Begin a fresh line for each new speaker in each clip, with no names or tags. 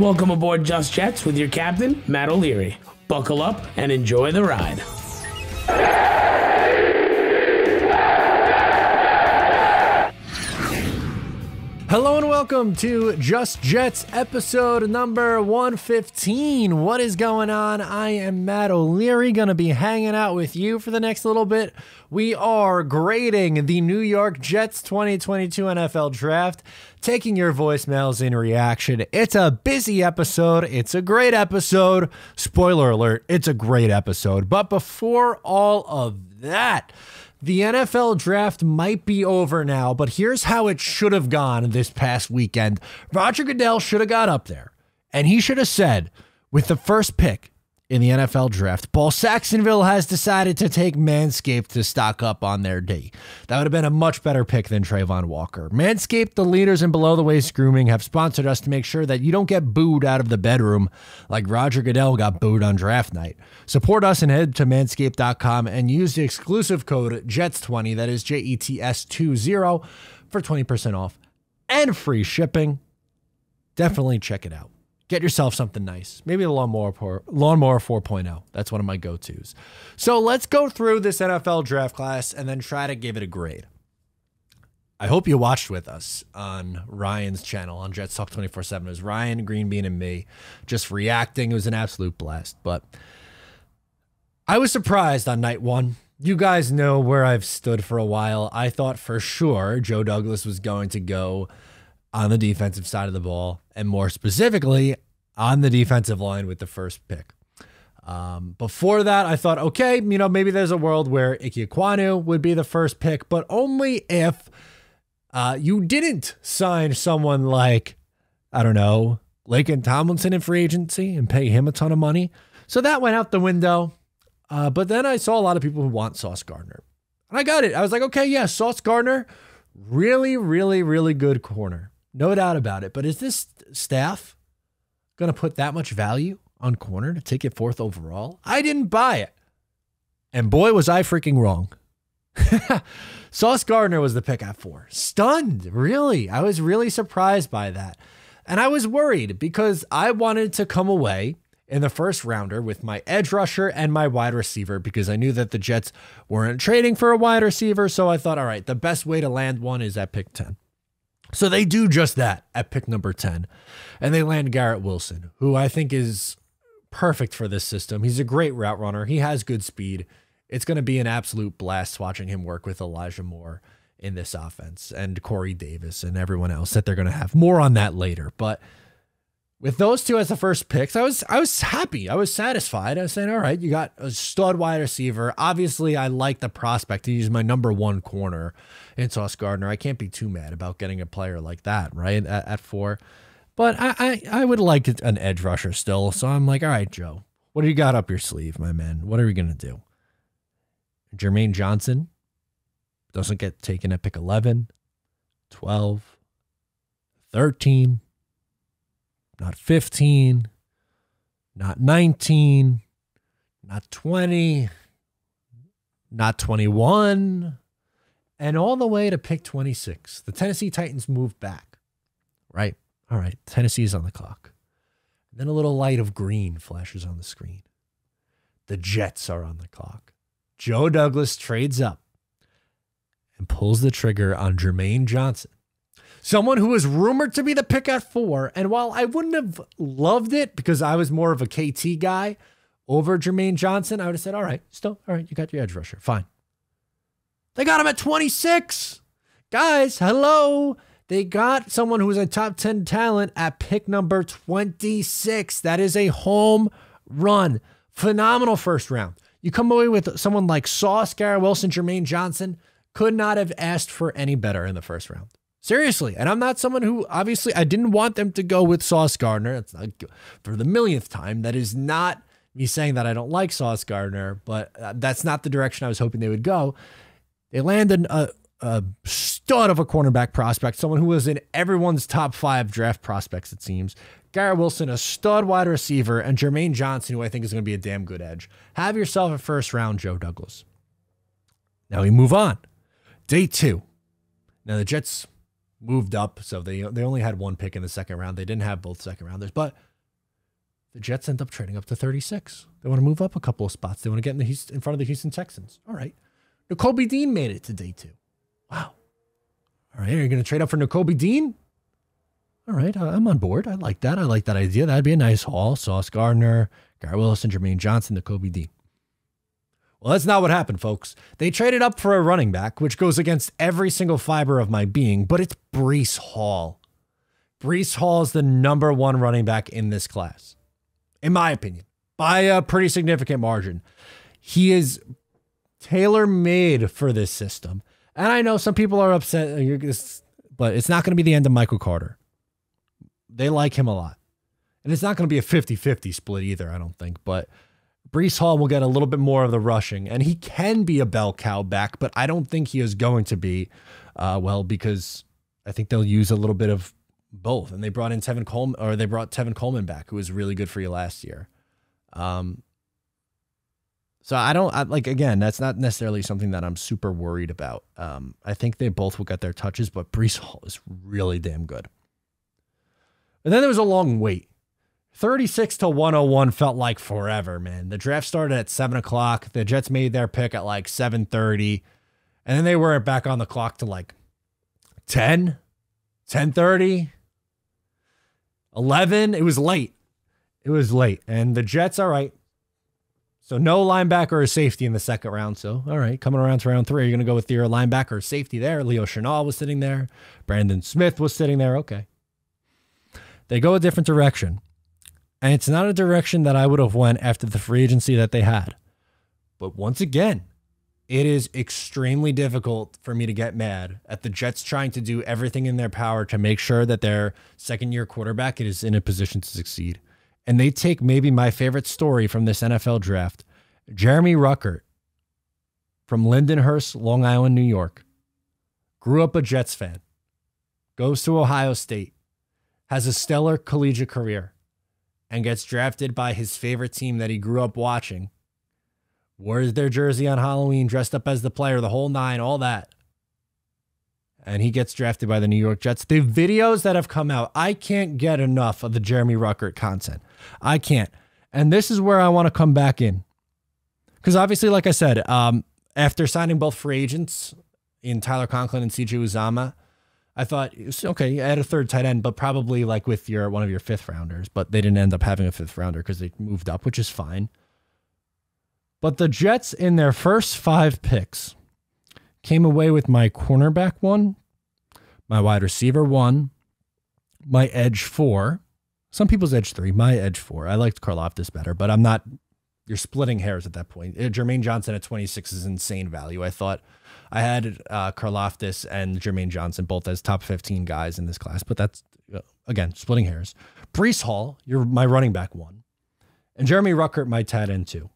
Welcome aboard Just Jets with your captain, Matt O'Leary. Buckle up and enjoy the ride.
Hello and welcome to Just Jets episode number 115. What is going on? I am Matt O'Leary, going to be hanging out with you for the next little bit. We are grading the New York Jets 2022 NFL Draft, taking your voicemails in reaction. It's a busy episode. It's a great episode. Spoiler alert, it's a great episode. But before all of that, the NFL draft might be over now, but here's how it should have gone this past weekend. Roger Goodell should have got up there, and he should have said, with the first pick in the NFL draft, Paul Saxonville has decided to take Manscaped to stock up on their D. That would have been a much better pick than Trayvon Walker. Manscaped, the leaders in below-the-waist grooming, have sponsored us to make sure that you don't get booed out of the bedroom like Roger Goodell got booed on draft night. Support us and head to manscaped.com and use the exclusive code JETS20, that is JETS20, for 20% off and free shipping. Definitely check it out. Get yourself something nice. Maybe the Lawnmower 4.0. That's one of my go-tos. So let's go through this NFL draft class and then try to give it a grade. I hope you watched with us on Ryan's channel on Jets Talk 24/7. It was Ryan, Greenbean, and me just reacting. It was an absolute blast. But I was surprised on night one. You guys know where I've stood for a while. I thought for sure Joe Douglas was going to go on the defensive side of the ball, and more specifically on the defensive line with the first pick. Before that, I thought, okay, maybe there's a world where Ike Ekwonu would be the first pick, but only if you didn't sign someone like, I don't know, Laken Tomlinson in free agency and pay him a ton of money. So that went out the window. But then I saw a lot of people who want Sauce Gardner. And I got it. I was like, okay, yeah, Sauce Gardner, really, really, really good corner. No doubt about it. But is this staff going to put that much value on corner to take it fourth overall? I didn't buy it. And boy, was I freaking wrong. Sauce Gardner was the pick at 4. Stunned, really. I was really surprised by that. And I was worried because I wanted to come away in the first rounder with my edge rusher and my wide receiver because I knew that the Jets weren't trading for a wide receiver. So I thought, all right, the best way to land one is at pick 10. So they do just that at pick number 10, and they land Garrett Wilson, who I think is perfect for this system. He's a great route runner. He has good speed. It's going to be an absolute blast watching him work with Elijah Moore in this offense and Corey Davis and everyone else that they're going to have. More on that later. But with those two as the first picks, I was happy. I was satisfied. I was saying, all right, you got a stud wide receiver. Obviously, I like the prospect. He's my number one corner in Sauce Gardner. I can't be too mad about getting a player like that, right, at 4. But I would like an edge rusher still. So I'm like, all right, Joe, what do you got up your sleeve, my man? What are we going to do? Jermaine Johnson doesn't get taken at pick 11, 12, 13. Not 15, not 19, not 20, not 21, and all the way to pick 26. The Tennessee Titans moved back, right? All right, Tennessee's on the clock. Then a little light of green flashes on the screen. The Jets are on the clock. Joe Douglas trades up and pulls the trigger on Jermaine Johnson. Someone who was rumored to be the pick at 4. And while I wouldn't have loved it because I was more of a KT guy over Jermaine Johnson, I would have said, all right, you got your edge rusher. Fine. They got him at 26. Guys, hello. They got someone who was a top 10 talent at pick number 26. That is a home run. Phenomenal first round. You come away with someone like Sauce, Garrett Wilson, Jermaine Johnson. Could not have asked for any better in the first round. Seriously. And I'm not someone who, obviously, I didn't want them to go with Sauce Gardner. It's not for the millionth time. That is not me saying that I don't like Sauce Gardner, but that's not the direction I was hoping they would go. They landed a stud of a cornerback prospect, someone who was in everyone's top 5 draft prospects, it seems. Garrett Wilson, a stud wide receiver, and Jermaine Johnson, who I think is going to be a damn good edge. Have yourself a first round Joe Douglas. Now we move on. Day 2. Now the Jets moved up, so they only had one pick in the second round. They didn't have both second rounders, but The Jets end up trading up to 36. They want to move up a couple of spots. They want to get in front of the Houston Texans. All right. Nakobe Dean made it to day 2. Wow. All right. Are you going to trade up for Nakobe Dean? All right. I'm on board. I like that. I like that idea. That'd be a nice haul. Sauce Gardner, Garrett Wilson, Jermaine Johnson, Nakobe Dean. Well, that's not what happened, folks. They traded up for a running back, which goes against every single fiber of my being, but it's Breece Hall. Breece Hall is the number 1 running back in this class, in my opinion, by a pretty significant margin. He is tailor-made for this system. And I know some people are upset, but it's not going to be the end of Michael Carter. They like him a lot. And it's not going to be a 50-50 split either, I don't think. But Breece Hall will get a little bit more of the rushing. And he can be a bell cow back, but I don't think he is going to be, because I think they'll use a little bit of both. And they brought in Tevin Coleman back, who was really good for you last year. So again, that's not necessarily something that I'm super worried about. I think they both will get their touches, but Breece Hall is really damn good. And then there was a long wait. 36 to 101 felt like forever, man. The draft started at 7 o'clock. The Jets made their pick at like 7:30. And then they weren't back on the clock to like 10, 10:30, 11. It was late. And the Jets, all right. So no linebacker or safety in the second round. So, all right, coming around to round 3, you're going to go with your linebacker or safety there. Leo Chenal was sitting there. Brandon Smith was sitting there. Okay. They go a different direction. And it's not a direction that I would have went after the free agency that they had. But once again, it is extremely difficult for me to get mad at the Jets trying to do everything in their power to make sure that their second-year quarterback is in a position to succeed. And they take maybe my favorite story from this NFL draft, Jeremy Ruckert from Lindenhurst, Long Island, New York. Grew up a Jets fan. Goes to Ohio State. Has a stellar collegiate career. And gets drafted by his favorite team that he grew up watching. Wears their jersey on Halloween, dressed up as the player, the whole 9, all that. And he gets drafted by the New York Jets. The videos that have come out, I can't get enough of the Jeremy Ruckert content. I can't. And this is where I want to come back in. Because obviously, like I said, after signing both free agents in Tyler Conklin and CJ Uzomah, I thought, okay, add a third tight end, but probably like with one of your 5th rounders. But they didn't end up having a 5th rounder because they moved up, which is fine. But the Jets, in their first 5 picks, came away with my cornerback 1, my wide receiver 1, my edge 4. Some people's edge 3, my edge 4. I liked Karlaftis better, but I'm not. You're splitting hairs at that point. Jermaine Johnson at 26 is insane value. I thought I had Karlaftis and Jermaine Johnson both as top 15 guys in this class, but that's, again, splitting hairs. Breece Hall, you're my running back 1. And Jeremy Ruckert, my tight end 2.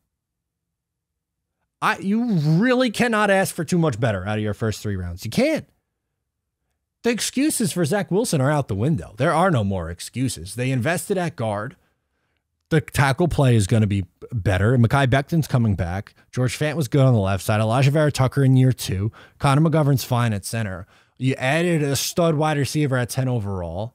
You really cannot ask for too much better out of your first 3 rounds. You can't. The excuses for Zach Wilson are out the window. There are no more excuses. They invested at guard. The tackle play is going to be better. Mekhi Becton's coming back. George Fant was good on the left side. Elijah Vera Tucker in year 2. Connor McGovern's fine at center. You added a stud wide receiver at 10 overall.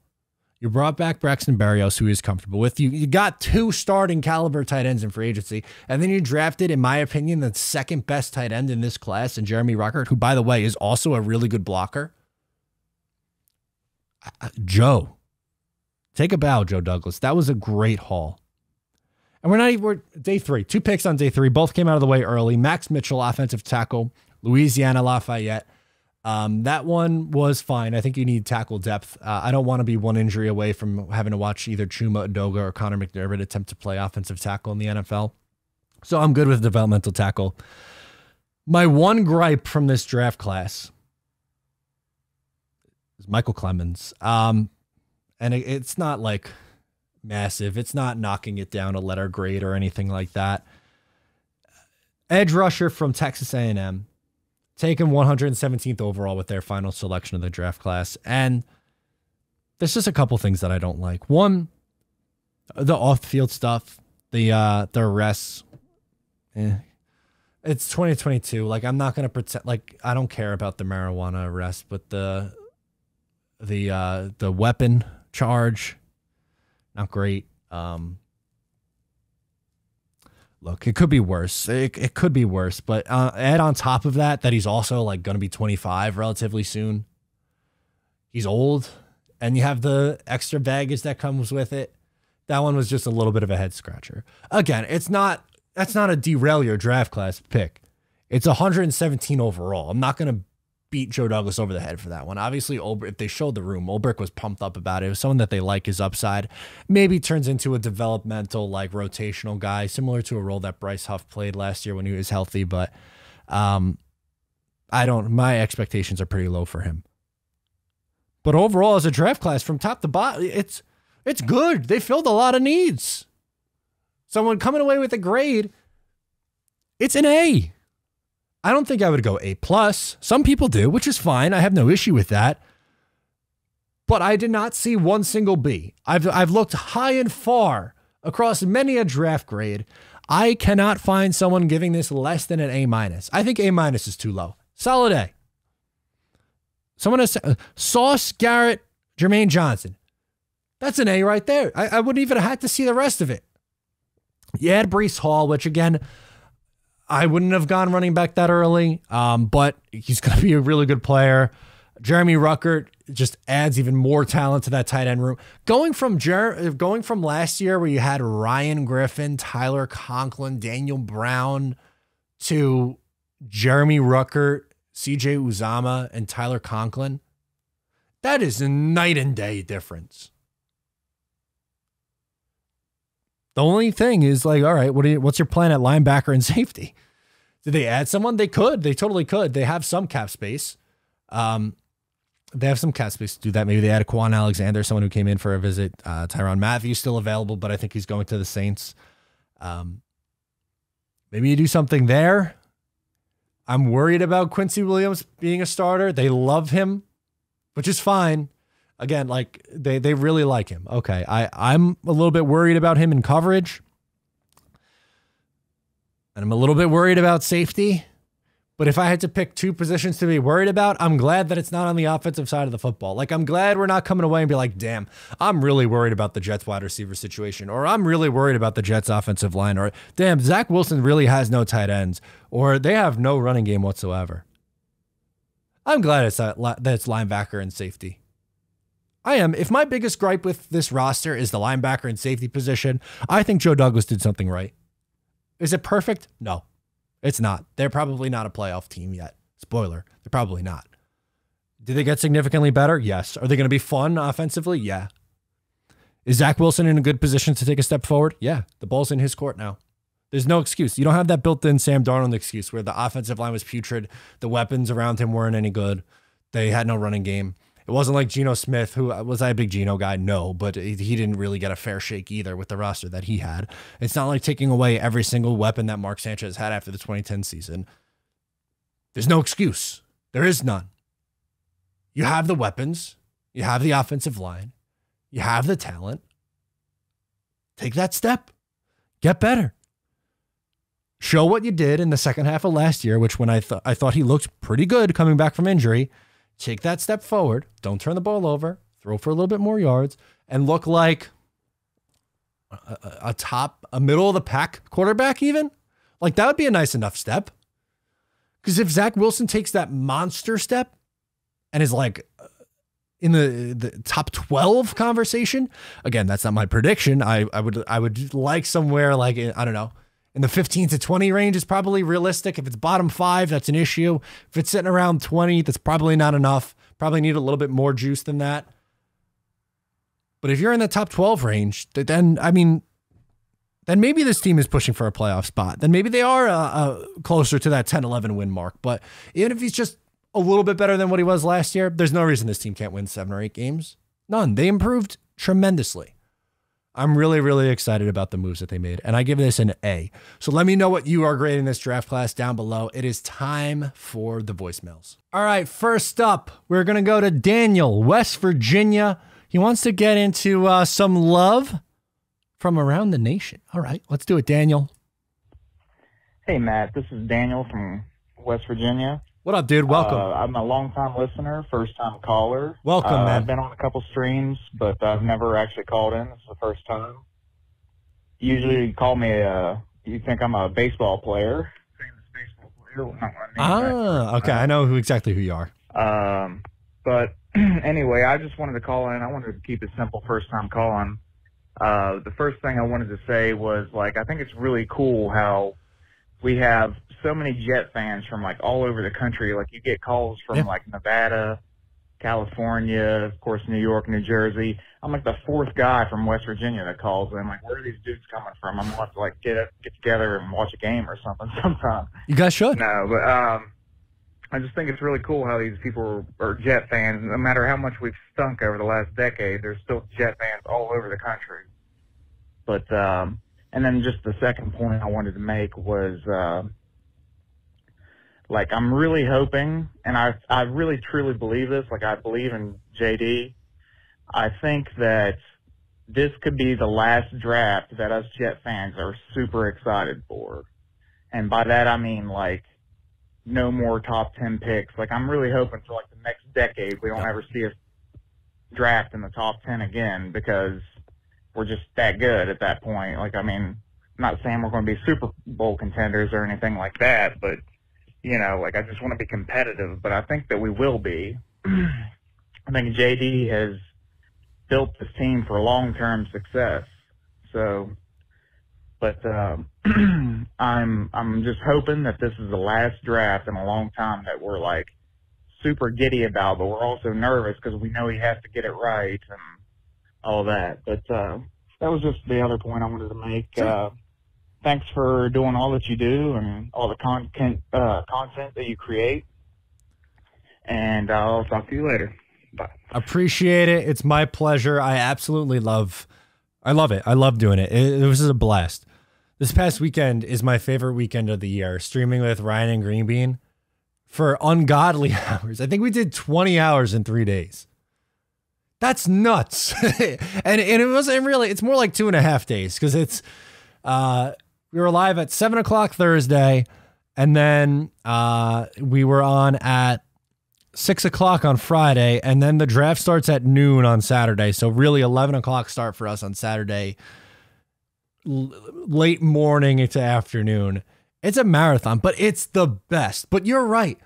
You brought back Braxton Berrios, who is comfortable with you. You got 2 starting caliber tight ends in free agency. And then you drafted, in my opinion, the second best tight end in this class, and Jeremy Ruckert, who, by the way, is also a really good blocker. Joe. Take a bow, Joe Douglas. That was a great haul. And we're day 3. 2 picks on day 3. Both came out of the way early. Max Mitchell, offensive tackle, Louisiana Lafayette. That one was fine. I think you need tackle depth. I don't want to be one injury away from having to watch either Chuma Edoga or Connor McDermott attempt to play offensive tackle in the NFL. So I'm good with developmental tackle. My one gripe from this draft class is Michael Clemens. And it's not like massive. It's not knocking it down a letter grade or anything like that. Edge rusher from Texas A&M, taken 117th overall with their final selection of the draft class. And there's just a couple things that I don't like. One, the off-field stuff, the arrests. It's 2022. Like, I'm not going to pretend, like, I don't care about the marijuana arrest, but the weapon charge, not great. look, it could be worse. It could be worse, but add on top of that he's also like going to be 25 relatively soon. He's old, and you have the extra baggage that comes with it. That one was just a little bit of a head scratcher. Again, that's not a derail your draft class pick. It's 117 overall. I'm not going to beat Joe Douglas over the head for that one. Obviously, if they showed the room, Ulbrich was pumped up about it. It was someone that they like his upside. Maybe turns into a developmental, like rotational guy, similar to a role that Bryce Huff played last year when he was healthy. But my expectations are pretty low for him. But overall, as a draft class from top to bottom, it's good. They filled a lot of needs. Someone coming away with a grade, it's an A. I don't think I would go A+. Some people do, which is fine. I have no issue with that. But I did not see one single B. I've looked high and far across many a draft grade. I cannot find someone giving this less than an A-. I think A- is too low. Solid A. Someone has Sauce, Garrett, Jermaine Johnson. That's an A right there. I wouldn't even have had to see the rest of it. You add Breece Hall, which again, I wouldn't have gone running back that early, but he's going to be a really good player. Jeremy Ruckert just adds even more talent to that tight end room. Going from last year where you had Ryan Griffin, Tyler Conklin, Daniel Brown to Jeremy Ruckert, CJ Uzama, and Tyler Conklin, that is a night and day difference. The only thing is like, all right, what's your plan at linebacker and safety? Did they add someone? They could. They totally could. They have some cap space. They have some cap space to do that. Maybe they add a Quan Alexander, someone who came in for a visit. Tyrann Mathieu still available, but I think he's going to the Saints. Maybe you do something there. I'm worried about Quincy Williams being a starter. They love him, which is fine. Again, like they really like him. Okay, I'm a little bit worried about him in coverage. And I'm a little bit worried about safety. But if I had to pick two positions to be worried about, I'm glad that it's not on the offensive side of the football. Like, I'm glad we're not coming away and be like, damn, I'm really worried about the Jets wide receiver situation. Or I'm really worried about the Jets offensive line. Or, damn, Zach Wilson really has no tight ends. Or they have no running game whatsoever. I'm glad it's linebacker and safety. I am. If my biggest gripe with this roster is the linebacker and safety position, I think Joe Douglas did something right. Is it perfect? No, it's not. They're probably not a playoff team yet. Spoiler, they're probably not. Did they get significantly better? Yes. Are they going to be fun offensively? Yeah. Is Zach Wilson in a good position to take a step forward? Yeah. The ball's in his court now. There's no excuse. You don't have that built-in Sam Darnold excuse where the offensive line was putrid. The weapons around him weren't any good. They had no running game. It wasn't like Geno Smith, who was I a big Geno guy? No, but he didn't really get a fair shake either with the roster that he had. It's not like taking away every single weapon that Mark Sanchez had after the 2010 season. There's no excuse. There is none. You have the weapons. You have the offensive line. You have the talent. Take that step. Get better. Show what you did in the second half of last year, which when I thought he looked pretty good coming back from injury. Take that step forward. Don't turn the ball over. Throw for a little bit more yards and look like a middle of the pack quarterback even. Like, that would be a nice enough step. Because if Zach Wilson takes that monster step and is like in the top 12 conversation, again, that's not my prediction. I would like somewhere like, I don't know, in the 15 to 20 range is probably realistic. If it's bottom 5, that's an issue. If it's sitting around 20, that's probably not enough. Probably need a little bit more juice than that. But if you're in the top 12 range, then maybe this team is pushing for a playoff spot. Then maybe they are closer to that 10-11 win mark. But even if he's just a little bit better than what he was last year, there's no reason this team can't win 7 or 8 games. None. They improved tremendously. I'm really, really excited about the moves that they made, and I give this an A. So let me know what you are grading this draft class down below. It is time for the voicemails. All right, first up, we're going to go to Daniel, West Virginia. He wants to get into some love from around the nation. All right, let's do it, Daniel.
Hey, Matt. This is Daniel from West Virginia.
What up, dude? Welcome.
I'm a long-time listener, first-time caller.
Welcome, man.
I've been on a couple streams, but I've never actually called in. This is the first time. Usually you call me you think I'm a baseball player. Famous baseball player. Well, not my name,
Okay. I know exactly who you are.
But anyway, I just wanted to call in. I wanted to keep it simple first time calling. The first thing I wanted to say was, like, I think it's really cool how we have so many Jet fans from, like, all over the country. Like, you get calls from, like, Nevada, California, of course, New York, New Jersey. I'm like the fourth guy from West Virginia that calls, and I'm like, where are these dudes coming from? I'm going to have to, like, get together and watch a game or something sometime.
You guys should.
No, but I just think it's really cool how these people are Jet fans. No matter how much we've stunk over the last decade, there's still Jet fans all over the country. But and then just the second point I wanted to make was, like, I'm really hoping, and I really truly believe this, like, I believe in JD. I think that this could be the last draft that us Jet fans are super excited for. And by that I mean, like, no more top 10 picks. Like, I'm really hoping for, like, the next decade we don't ever see us draft in the top 10 again, because we're just that good at that point. Like, I mean, I'm not saying we're going to be Super Bowl contenders or anything like that, but, you know, like, I just want to be competitive, but I think that we will be. I think JD has built this team for long-term success. So, but I'm just hoping that this is the last draft in a long time that we're, like, super giddy about, but we're also nervous because we know he has to get it right and all that. But that was just the other point I wanted to make. Thanks for doing all that you do and all the content that you create. And I'll talk to you later. Bye.
Appreciate it. It's my pleasure. I love it. I love doing it. This is a blast. This past weekend is my favorite weekend of the year, streaming with Ryan and Greenbean for ungodly hours. I think we did 20 hours in 3 days. That's nuts. and it wasn't really, it's more like 2.5 days, because it's, we were live at 7 o'clock Thursday, and then we were on at 6 o'clock on Friday, and then the draft starts at noon on Saturday. So really 11 o'clock start for us on Saturday, late morning into afternoon. It's a marathon, but it's the best. But you're right.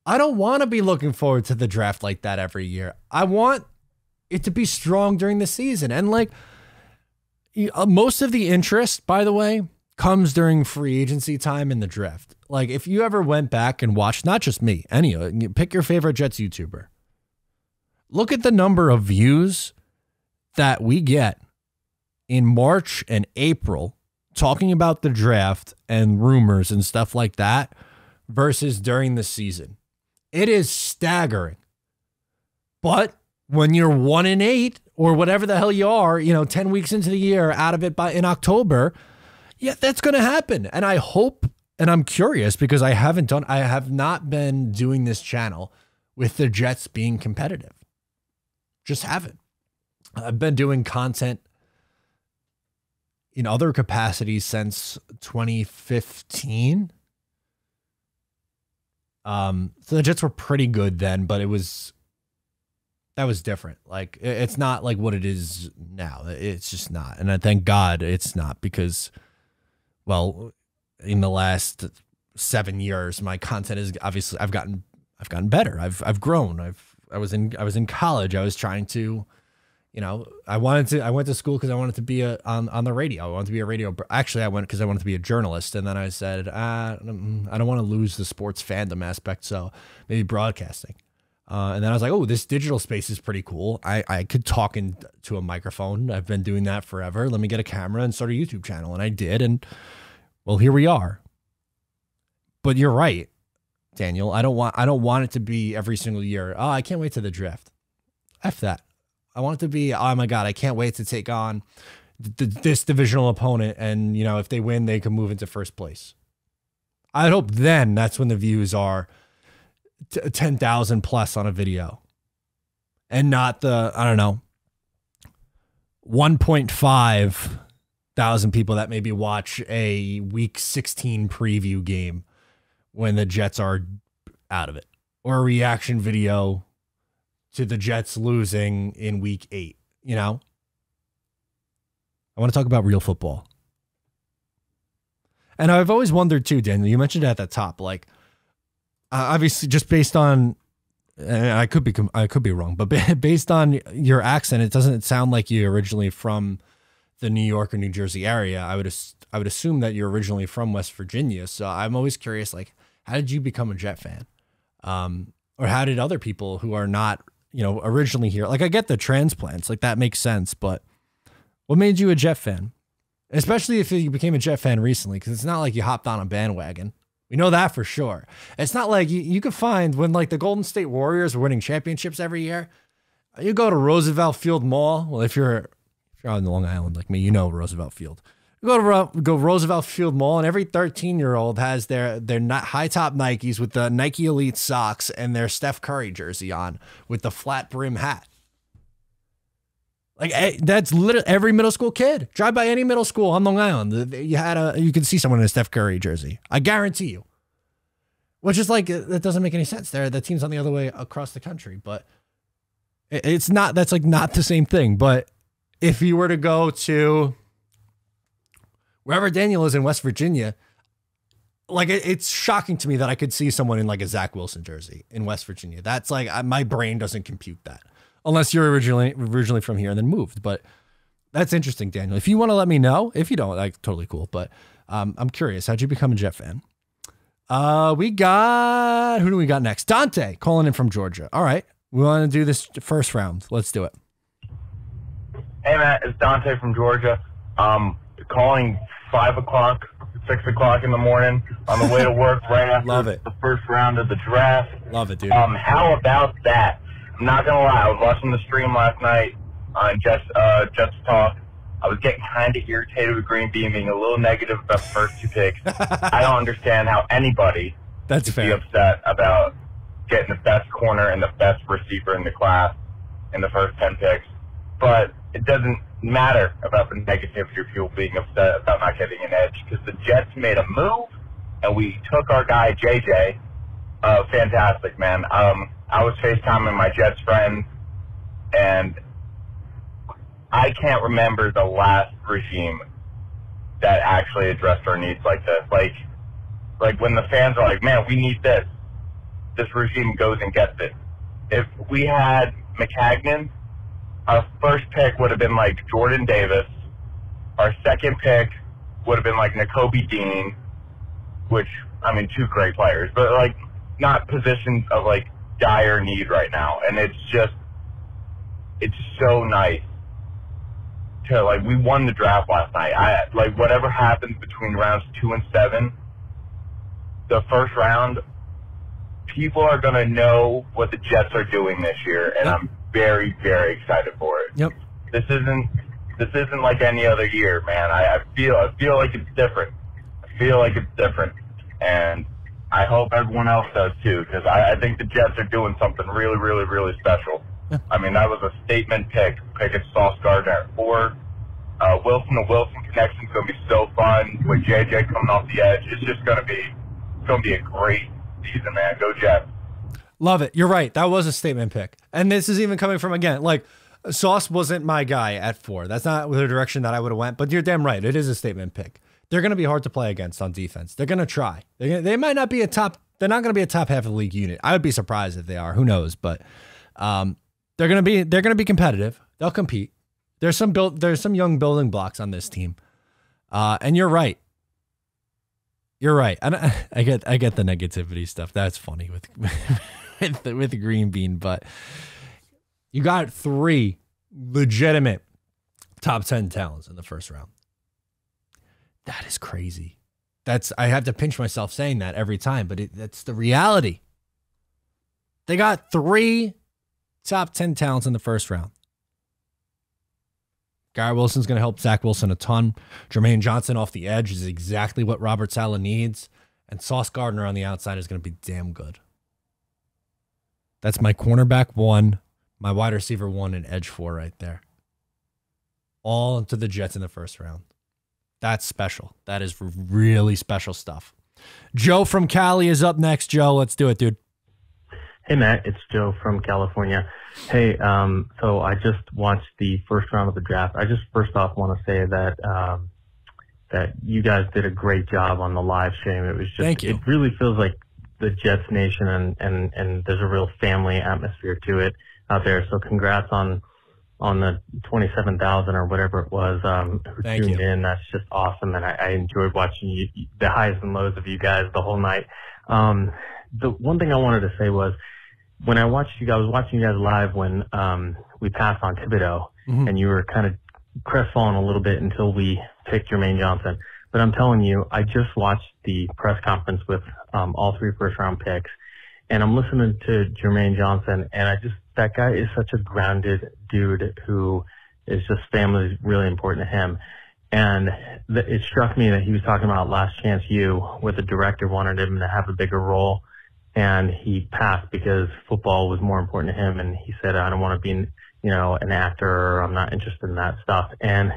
I don't want to be looking forward to the draft like that every year. I want it to be strong during the season. And, like, most of the interest, by the way, comes during free agency time in the draft. Like, if you ever went back and watched, not just me, pick your favorite Jets YouTuber. Look at the number of views that we get in March and April talking about the draft and rumors and stuff like that versus during the season. It is staggering. But when you're 1-8 or whatever the hell you are, 10 weeks into the year, out of it in October, yeah, that's going to happen. And I hope, and I'm curious, because I have not been doing this channel with the Jets being competitive. Just haven't. I've been doing content in other capacities since 2015. So the Jets were pretty good then, but that was different. Like, it's not like what it is now. It's just not. And I thank God it's not, because, well, in the last 7 years, my content is obviously, I've gotten better. I've grown. I was in college. I was trying to, I went to school because I wanted to be on the radio. I wanted to be a radio. Actually, I went because I wanted to be a journalist. And then I said, I don't want to lose the sports fandom aspect. So maybe broadcasting. And then I was like, oh, this digital space is pretty cool. I could talk into a microphone. I've been doing that forever. Let me get a camera and start a YouTube channel. And I did. And, well, here we are. But you're right, Daniel. I don't want it to be every single year. Oh, I can't wait to the draft. F that. I want it to be, oh my God, I can't wait to take on this divisional opponent. And, if they win, they can move into first place. I hope then that's when the views are 10,000 plus on a video, and not the, 1.5 thousand people that maybe watch a week 16 preview game when the Jets are out of it, or a reaction video to the Jets losing in week 8. I want to talk about real football. And I've always wondered too, Daniel, you mentioned it at the top, like obviously just based on, and I could be wrong, but based on your accent, it doesn't sound like you're originally from the New York or New Jersey area. I would assume that you're originally from West Virginia. So I'm always curious, like, how did you become a Jet fan? Or how did other people who are not, originally here, like I get the transplants, like that makes sense, but what made you a Jet fan? Especially if you became a Jet fan recently, because it's not like you hopped on a bandwagon. We know that for sure. It's not like you could find when like the Golden State Warriors are winning championships every year. You go to Roosevelt Field Mall. Well, if you're out in Long Island like me, you know Roosevelt Field. You go Roosevelt Field Mall, and every 13-year-old has their high top Nikes with the Nike Elite socks and their Steph Curry jersey on with the flat brim hat. Like that's literally every middle school kid. Drive by any middle school on Long Island, you could see someone in a Steph Curry jersey. I guarantee you. Which is like, that doesn't make any sense. The team's on the other way across the country, but it's not. That's like not the same thing. But if you were to go to wherever Daniel is in West Virginia, like it's shocking to me that I could see someone in like a Zach Wilson jersey in West Virginia. That's like my brain doesn't compute that. Unless you're originally from here and then moved. But that's interesting, Daniel. If you want to let me know, if you don't, like totally cool. But I'm curious, how'd you become a Jet fan? Who do we got next? Dante calling in from Georgia. All right. We want to do this first round. Let's do it.
Hey, Matt. It's Dante from Georgia. Calling 5 o'clock, 6 o'clock in the morning on the way to work right after the first round of the draft.
Love it, dude.
How about that? I'm not gonna lie, I was watching the stream last night on Jets Talk. I was getting kind of irritated with Green Bean being a little negative about the first 2 picks. I don't understand how anybody could be upset about getting the best corner and the best receiver in the class in the first 10 picks. But it doesn't matter about the negativity of people being upset about not getting an edge, because the Jets made a move and we took our guy JJ. Fantastic, man. I was FaceTiming my Jets friend, and I can't remember the last regime that actually addressed our needs like this. Like when the fans are like, man, we need this regime goes and gets it. If we had McCagnon, our first pick would have been like Jordan Davis. Our second pick would have been like Nakobe Dean, which, I mean, 2 great players, but like not positions of like dire need right now. And it's so nice to, like, we won the draft last night. Like whatever happens between rounds 2 and 7, the first round, people are going to know what the Jets are doing this year. And I'm very, very excited for it.
Yep.
This isn't like any other year, man. I feel like it's different. I feel like it's different. And I hope everyone else does too, because I think the Jets are doing something really, really, really special. Yeah. I mean, that was a statement pick. Picking Sauce Gardner at 4. Wilson to Wilson connection is going to be so fun with JJ coming off the edge. It's just going to be a great season, man. Go Jets.
Love it. You're right. That was a statement pick. And this is even coming from, again, like Sauce wasn't my guy at 4. That's not the direction that I would have went, but you're damn right. It is a statement pick. They're going to be hard to play against on defense. They're going to try. They might not be they're not going to be a top half of the league unit. I would be surprised if they are. Who knows? But they're going to be competitive. They'll compete. There's some young building blocks on this team. And you're right. You're right. I get the negativity stuff. That's funny with the Green Bean, but you got 3 legitimate top 10 talents in the first round. That is crazy. I have to pinch myself saying that every time, but that's the reality. They got 3 top 10 talents in the first round. Garrett Wilson's going to help Zach Wilson a ton. Jermaine Johnson off the edge is exactly what Robert Saleh needs. And Sauce Gardner on the outside is going to be damn good. That's my cornerback 1, my wide receiver 1, and edge 4 right there. All into the Jets in the first round. That's special. That is really special stuff. Joe from Cali is up next. Joe, let's do it, dude.
Hey, Matt. It's Joe from California. Hey, so I just watched the first round of the draft. I just first off want to say that that you guys did a great job on the live stream. It was just,
Thank you.
It really feels like the Jets Nation, and there's a real family atmosphere to it out there. So congrats on the 27,000 or whatever it was who
Thank
tuned
you.
in. That's just awesome, and I enjoyed watching you, the highs and lows of you guys the whole night. The one thing I wanted to say was, when I was watching you guys live when we passed on Thibodeau, and you were kind of crestfallen a little bit until we picked Jermaine Johnson. But I'm telling you, I just watched the press conference with all 3 first-round picks, and I'm listening to Jermaine Johnson, and that guy is such a grounded dude who is just, family is really important to him. And it struck me that he was talking about Last Chance U, where the director wanted him to have a bigger role, and he passed because football was more important to him. And he said, I don't want to be, an actor, or I'm not interested in that stuff. And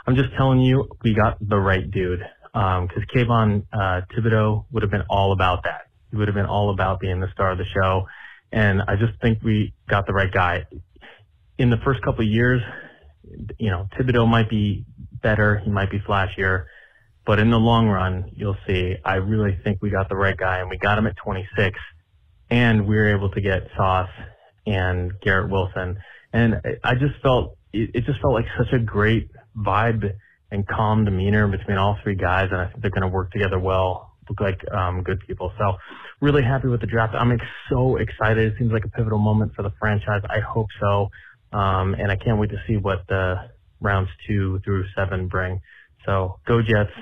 I'm just telling you, we got the right dude. Because Kayvon Thibodeau would have been all about that. He would have been all about being the star of the show. And I just think we got the right guy. In the first couple of years, Thibodeau might be better. He might be flashier. But in the long run, you'll see, I really think we got the right guy. And we got him at 26. And we were able to get Sauce and Garrett Wilson. And I just felt, it just felt like such a great vibe and calm demeanor between all 3 guys, and I think they're going to work together well, look like good people. So really happy with the draft. I'm so excited. It seems like a pivotal moment for the franchise. I hope so. And I can't wait to see what the rounds 2 through 7 bring. So go Jets.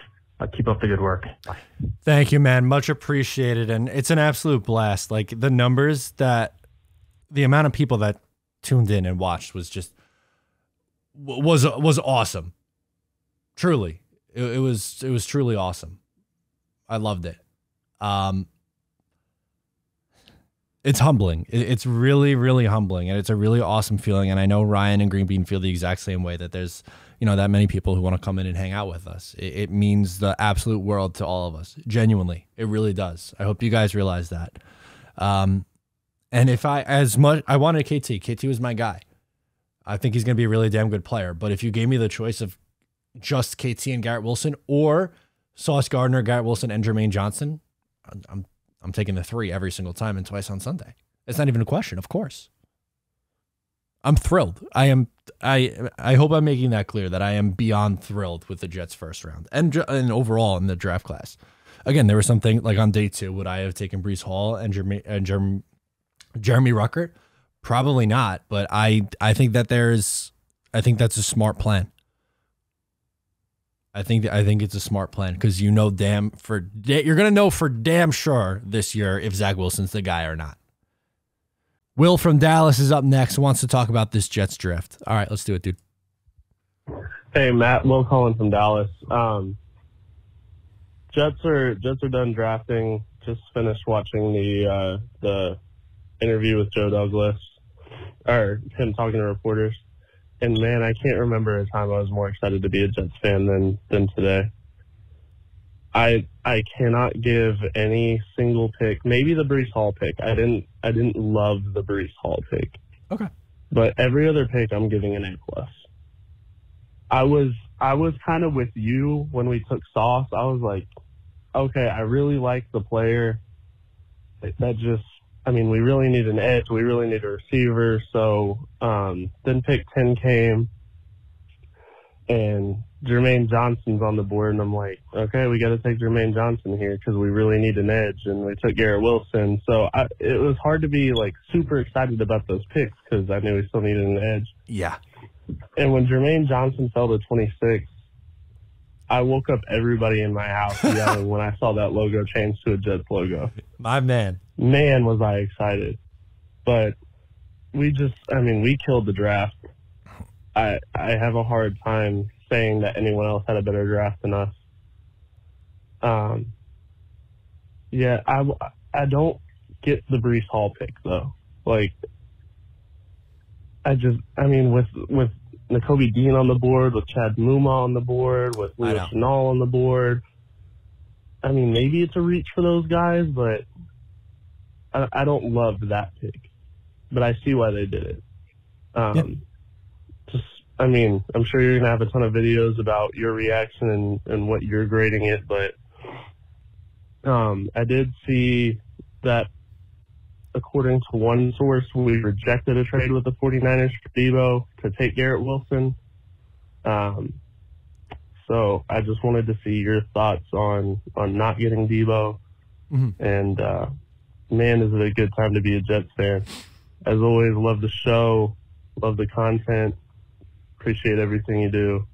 Keep up the good work. Bye.
Thank you, man. Much appreciated. And it's an absolute blast. Like, the numbers the amount of people that tuned in and watched was awesome. Truly. It was truly awesome. I loved it. It's humbling. It's really, really humbling, and it's a really awesome feeling. And I know Ryan and Green Bean feel the exact same way, that there's, that many people who want to come in and hang out with us. It means the absolute world to all of us. Genuinely. It really does. I hope you guys realize that. And if I wanted KT was my guy. I think he's going to be a really damn good player. But if you gave me the choice of just KT and Garrett Wilson, or Sauce Gardner, Garrett Wilson, and Jermaine Johnson, I'm taking the 3 every single time and twice on Sunday. It's not even a question, of course. I'm thrilled. I hope I'm making that clear, that I am beyond thrilled with the Jets' first round and overall in the draft class. Again, there was something like on day 2, would I have taken Breece Hall and Jeremy Ruckert? Probably not, but I think that's a smart plan. I think it's a smart plan, because you're going to know for damn sure this year if Zach Wilson's the guy or not. Will from Dallas is up next, wants to talk about this Jets draft. All right, let's do it, dude.
Hey, Matt. Will calling from Dallas. Jets are done drafting. Just finished watching the interview with Joe Douglas, or him talking to reporters. And, man, I can't remember a time I was more excited to be a Jets fan than today. I cannot give any single pick. Maybe the Breece Hall pick. I didn't love the Breece Hall pick.
Okay.
But every other pick, I'm giving an A+. I was kind of with you when we took Sauce. I was like, okay, I really like the player. We really need an edge. We really need a receiver. So then pick 10 came, and Jermaine Johnson's on the board, and I'm like, okay, we got to take Jermaine Johnson here because we really need an edge, and we took Garrett Wilson. So it was hard to be like super excited about those picks because I knew we still needed an edge.
Yeah.
And when Jermaine Johnson fell to 26, I woke up everybody in my house yelling when I saw that logo change to a Jets logo.
My man.
Man, was I excited. But we killed the draft. I have a hard time saying that anyone else had a better draft than us. I don't get the Breece Hall pick, though. Like, with Nakobe Dean on the board, with Chad Muma on the board, with Lewis Chenal on the board, maybe it's a reach for those guys, but I don't love that pick. But I see why they did it. I mean, I'm sure you're going to have a ton of videos about your reaction and what you're grading it, but I did see that according to one source, we rejected a trade with the 49ers for Debo to take Garrett Wilson. So I just wanted to see your thoughts on not getting Debo. And, man, is it a good time to be a Jets fan. As always, love the show, love the content, appreciate everything you do.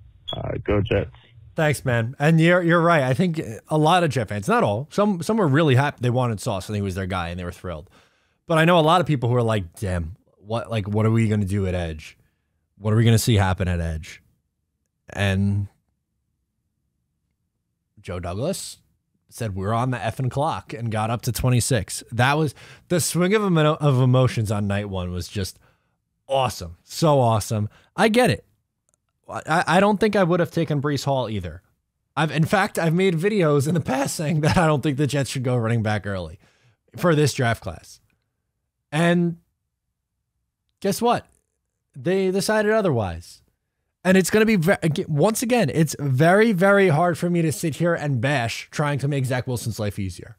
Go Jets.
Thanks, man. And you're right. I think a lot of Jet fans, not all, some were really happy. They wanted Sauce and he was their guy and they were thrilled. But I know a lot of people who are like, damn, what are we going to do at Edge? What are we going to see happen at Edge? And Joe Douglas said we're on the effing clock and got up to 26. That was the swing of emotions on night one was just awesome. So awesome. I get it. I don't think I would have taken Breece Hall either. In fact, I've made videos in the past saying that I don't think the Jets should go running back early for this draft class. And guess what? They decided otherwise. And it's going to be, once again, it's very, very hard for me to sit here and bash trying to make Zach Wilson's life easier.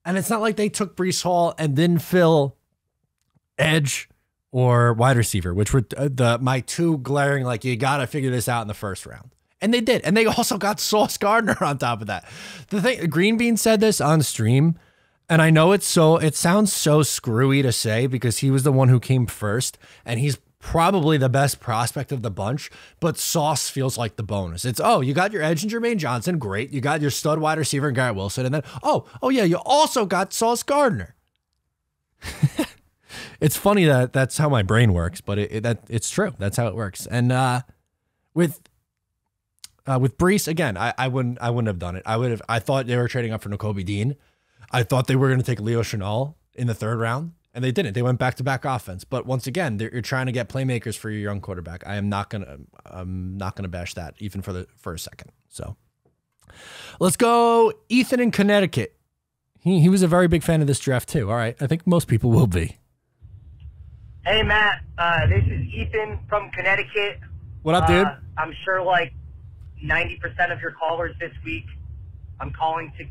And it's not like they took Breece Hall and didn't fill edge or wide receiver, which were my two glaring, like, you got to figure this out in the first round. And they did. And they also got Sauce Gardner on top of that. The thing, Green Bean said this on stream, and I know it sounds so screwy to say because he was the one who came first, and he's probably the best prospect of the bunch, but Sauce feels like the bonus. It's, oh, you got your edge in Jermaine Johnson, great. You got your stud wide receiver in Garrett Wilson, and then, oh yeah, you also got Sauce Gardner. It's funny that that's how my brain works, but it's true. That's how it works. And with Breece, again, I wouldn't have done it. I thought they were trading up for Nakobe Dean. I thought they were going to take Leo Chenal in the third round, and they didn't. They went back-to-back offense. But once again, you're trying to get playmakers for your young quarterback. I'm not gonna bash that even for a second. So let's go, Ethan in Connecticut. He was a very big fan of this draft too. All right, I think most people will be.
Hey, Matt, this is Ethan from Connecticut.
What up, dude?
I'm sure like 90% of your callers this week, I'm calling to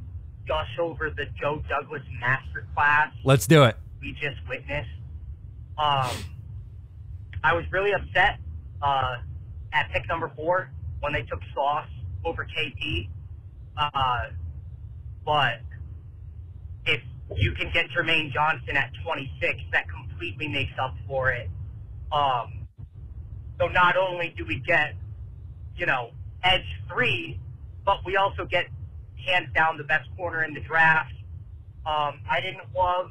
gush over the Joe Douglas masterclass.
Let's do it.
We just witnessed. I was really upset at pick number 4 when they took Sauce over KP. But if you can get Jermaine Johnson at 26, that completely makes up for it. So not only do we get, edge 3, but we also get hands down the best corner in the draft. I didn't love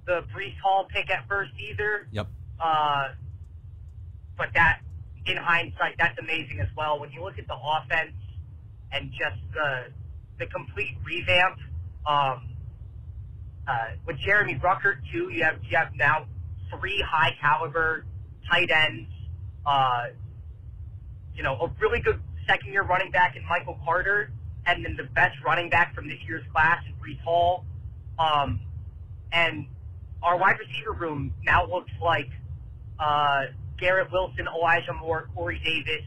the Breece Hall pick at first either.
Yep.
But that, in hindsight, that's amazing as well. When you look at the offense and just the complete revamp, with Jeremy Ruckert too, you have now 3 high caliber tight ends. A really good second-year running back in Michael Carter, and then the best running back from this year's class in Breece Hall. And our wide receiver room now looks like Garrett Wilson, Elijah Moore, Corey Davis,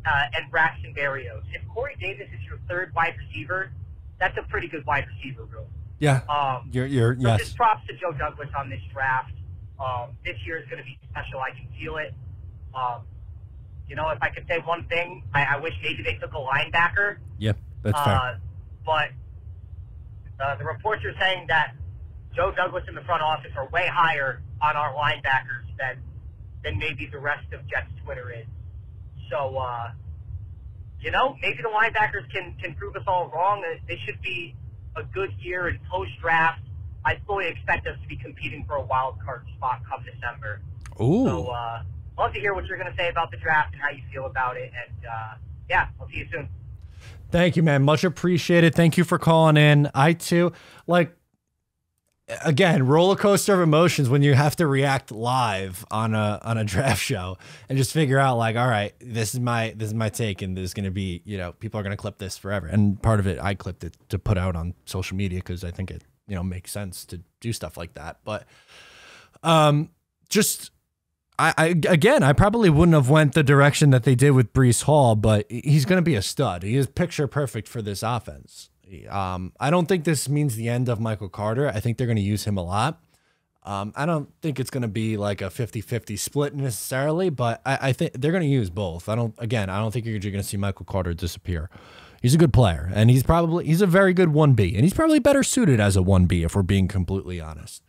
and Braxton Berrios. If Corey Davis is your third wide receiver, that's a pretty good wide receiver room.
Yeah.
So
yes.
just props to Joe Douglas on this draft. This year is going to be special. I can feel it. If I could say one thing, I wish maybe they took a linebacker.
Yep, that's fair.
But the reports are saying that Joe Douglas and the front office are way higher on our linebackers than maybe the rest of Jets Twitter is. So, maybe the linebackers can prove us all wrong. They should be a good year in post-draft. I fully expect us to be competing for a wild card spot come December.
Ooh.
So, love to hear what you're going to say about the draft and how you feel about it. And, I'll see you soon.
Thank you, man. Much appreciated. Thank you for calling in. I, too, again, roller coaster of emotions when you have to react live on a draft show and just figure out, all right, this is my take, and there's going to be, people are going to clip this forever. And part of it, I clipped it to put out on social media because I think it, makes sense to do stuff like that. But I probably wouldn't have went the direction that they did with Breece Hall, but he's going to be a stud. He is picture perfect for this offense. I don't think this means the end of Michael Carter. I think they're going to use him a lot. I don't think it's going to be like a 50-50 split necessarily, but I think they're going to use both. I don't think you're going to see Michael Carter disappear. He's a good player, and he's a very good 1B, and he's probably better suited as a 1B if we're being completely honest.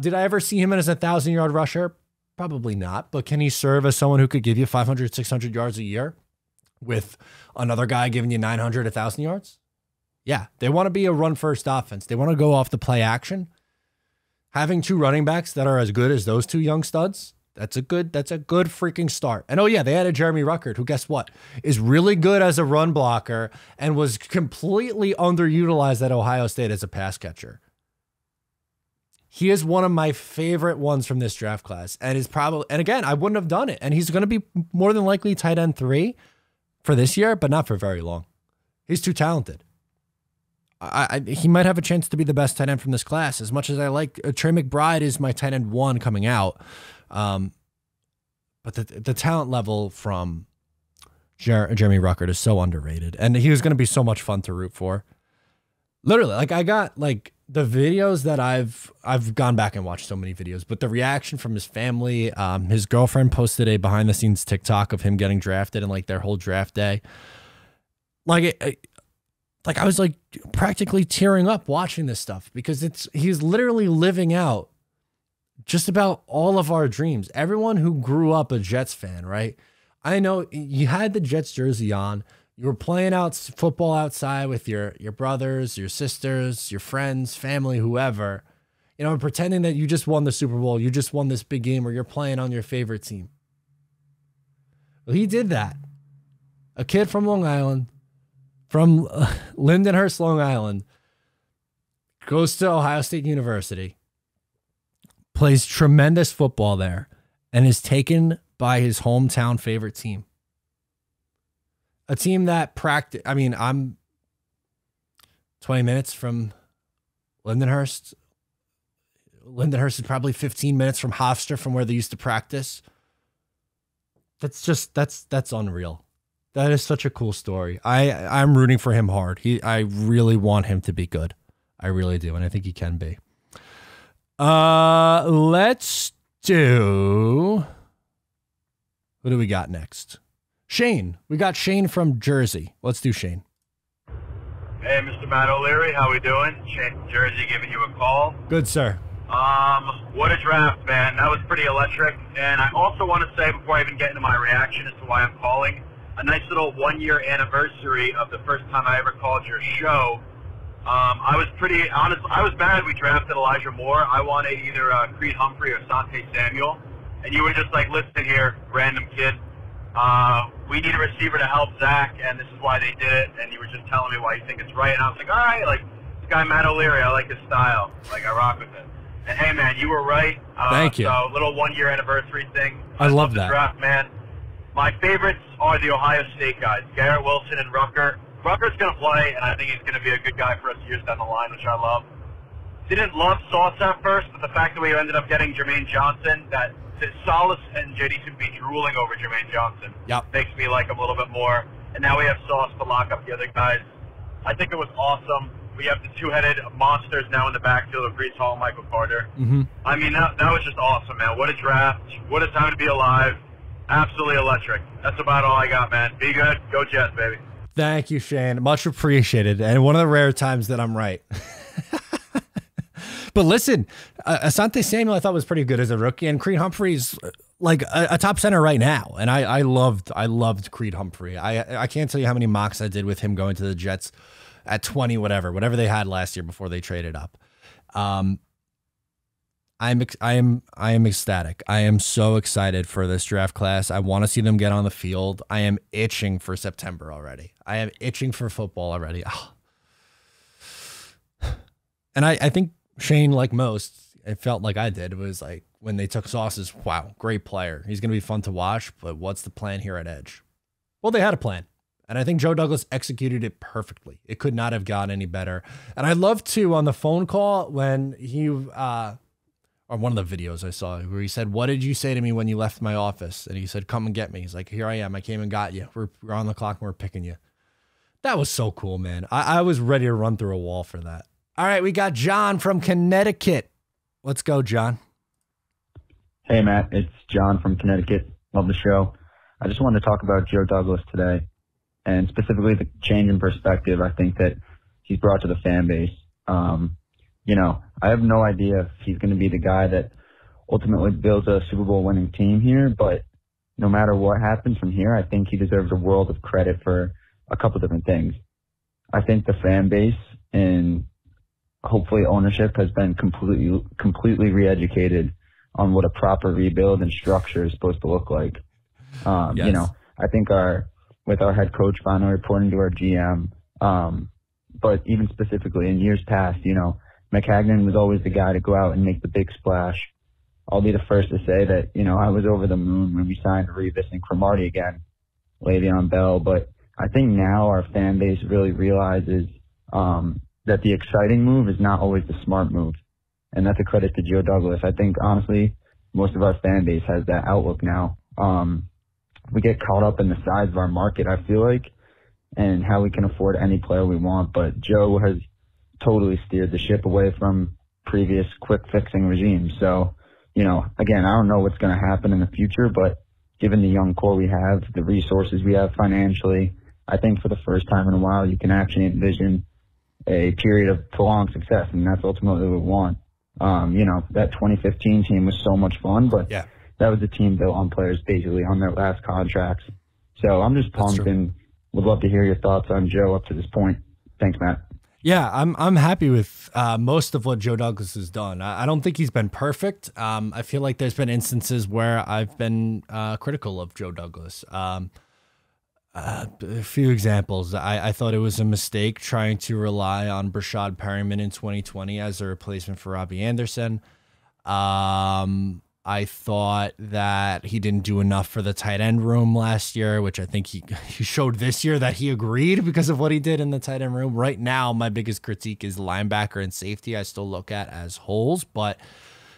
Did I ever see him as a 1,000-yard rusher? Probably not, but can he serve as someone who could give you 500, 600 yards a year with another guy giving you 900, 1,000 yards? Yeah, they want to be a run-first offense. They want to go off the play action. Having two running backs that are as good as those two young studs, that's a good freaking start. And oh yeah, they added Jeremy Ruckert, who guess what? Is really good as a run blocker and was completely underutilized at Ohio State as a pass catcher. He is one of my favorite ones from this draft class and again, I wouldn't have done it. And he's going to be more than likely tight end 3 for this year, but not for very long. He's too talented. He might have a chance to be the best tight end from this class. As much as I like Trey McBride is my tight end 1 coming out. But the talent level from Jeremy Ruckert is so underrated. And he was going to be so much fun to root for. Literally, like I got like the videos that I've gone back and watched so many videos, but the reaction from his family, his girlfriend posted a behind the scenes TikTok of him getting drafted and like their whole draft day. Like I was like practically tearing up watching this stuff because he's literally living out just about all of our dreams. Everyone who grew up a Jets fan, right? I know you had the Jets jersey on. You were playing out football outside with your brothers, your sisters, your friends, family, whoever, and pretending that you just won the Super Bowl. You just won this big game where you're playing on your favorite team. Well, he did that. A kid from Long Island, from Lindenhurst, Long Island, goes to Ohio State University, plays tremendous football there, and is taken by his hometown favorite team. A team that I'm 20 minutes from Lindenhurst. Lindenhurst is probably 15 minutes from Hofstra, from where they used to practice. That's unreal. That is such a cool story. I'm rooting for him hard. I really want him to be good. I really do, and I think he can be. Let's do... Who do we got next? Shane. We got Shane from Jersey. Let's do Shane.
Hey, Mr. Matt O'Leary. How we doing? Shane from Jersey giving you a call.
Good, sir.
What a draft, man. That was pretty electric. And I also want to say, before I even get into my reaction as to why I'm calling, a nice little 1-year anniversary of the first time I ever called your show. I was pretty honest. I was mad we drafted Elijah Moore. I wanted either Creed Humphrey or Asante Samuel. And you were just like, listen here, random kid. We need a receiver to help Zach, and this is why they did it. And you were just telling me why you think it's right. And I was like, all right, like, this guy Matt O'Leary, I like his style. Like, I rock with it. And hey, man, you were right.
Thank you.
So, little 1-year anniversary thing.
I love that.
Draft, man. My favorites are the Ohio State guys, Garrett Wilson and Rucker. Rucker's going to play, and I think he's going to be a good guy for us years down the line, which I love. Didn't love Sauce at first, but the fact that we ended up getting Jermaine Johnson, that Solace and JD should be drooling over Jermaine Johnson.
Yep.
Makes me like him a little bit more. And now we have Sauce to lock up the other guys. I think it was awesome. We have the two-headed monsters now in the backfield of Breece Hall and Michael Carter.
Mm-hmm.
I mean, that was just awesome, man. What a draft. What a time to be alive. Absolutely electric. That's about all I got, man. Be good. Go Jets, baby.
Thank you, Shane. Much appreciated. And one of the rare times that I'm right. But listen, Asante Samuel I thought was pretty good as a rookie, and Creed Humphrey's like a top center right now. And I loved Creed Humphrey. I can't tell you how many mocks I did with him going to the Jets at 20, whatever they had last year before they traded up. I am ecstatic. I am so excited for this draft class. I want to see them get on the field. I am itching for September already. I am itching for football already. Oh. And I think Shane, like most, it felt like I did. It was like when they took Sauce's, wow, great player. He's going to be fun to watch, but what's the plan here at Edge? Well, they had a plan. And I think Joe Douglas executed it perfectly. It could not have gone any better. And I love to, on the phone call, when he or one of the videos I saw, where he said, "What did you say to me when you left my office?" And he said, "Come and get me." He's like, "Here I am. I came and got you. We're on the clock and we're picking you." That was so cool, man. I was ready to run through a wall for that. All right, we got John from Connecticut. Let's go, John.
Hey, Matt. It's John from Connecticut. Love the show. I just wanted to talk about Joe Douglas today, and specifically the change in perspective I think that he's brought to the fan base. I have no idea if he's going to be the guy that ultimately builds a Super Bowl winning team here, but no matter what happens from here, I think he deserves a world of credit for a couple different things. I think the fan base and hopefully ownership has been completely re-educated on what a proper rebuild and structure is supposed to look like.
Yes.
I think with our head coach finally reporting to our GM, but even specifically in years past, McCagnon was always the guy to go out and make the big splash. I'll be the first to say that, I was over the moon when we signed Revis and Cromartie again, Le'Veon Bell. But I think now our fan base really realizes that the exciting move is not always the smart move. And that's a credit to Joe Douglas. I think, honestly, most of our fan base has that outlook now. We get caught up in the size of our market, I feel like, and how we can afford any player we want. But Joe has totally steered the ship away from previous quick fixing regimes. So, again, I don't know what's going to happen in the future, but given the young core we have, the resources we have financially, I think for the first time in a while you can actually envision a period of prolonged success, and that's ultimately what we want. That 2015 team was so much fun, but
yeah,
that was a team built on players basically on their last contracts. So I'm just pumped and would love to hear your thoughts on Joe up to this point. Thanks, Matt.
Yeah, I'm happy with most of what Joe Douglas has done. I don't think he's been perfect. I feel like there's been instances where I've been critical of Joe Douglas. A few examples. I thought it was a mistake trying to rely on Brashad Perryman in 2020 as a replacement for Robbie Anderson. I thought that he didn't do enough for the tight end room last year, which I think he showed this year that he agreed because of what he did in the tight end room. Right now, my biggest critique is linebacker and safety. I still look at as holes, but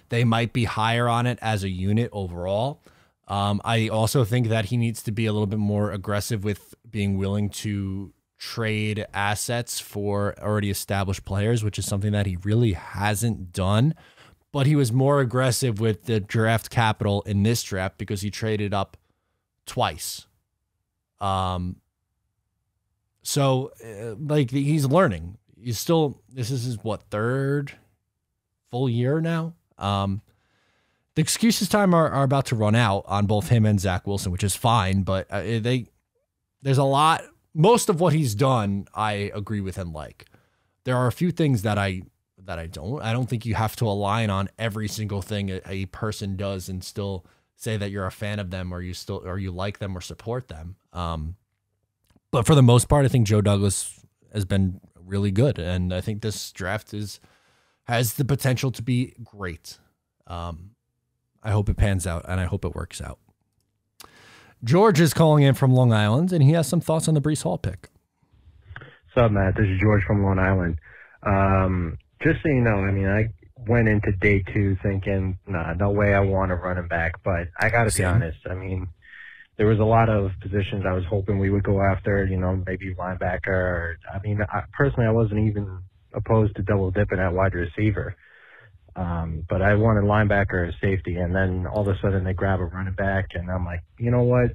they might be higher on it as a unit overall. I also think that he needs to be a little bit more aggressive with being willing to trade assets for already established players, which is something that he really hasn't done. But he was more aggressive with the draft capital in this draft because he traded up twice. So he's learning. He's still, this is his, third full year now? The excuses time are about to run out on both him and Zach Wilson, which is fine, but there's a lot, most of what he's done, I agree with and like. There are a few things that I don't think you have to align on every single thing a person does and still say that you're a fan of them or you like them or support them. But for the most part, I think Joe Douglas has been really good, and I think this draft has the potential to be great. I hope it pans out, and I hope it works out. George is calling in from Long Island, and he has some thoughts on the Breece Hall pick.
What's up, Matt? This is George from Long Island. Just so you know, I went into day 2 thinking, nah, no way I want a running back. But I got to be honest. There was a lot of positions I was hoping we would go after, maybe linebacker. Personally, I wasn't even opposed to double dipping at wide receiver. But I wanted linebacker or safety, and then all of a sudden they grab a running back, and I'm like, you know what?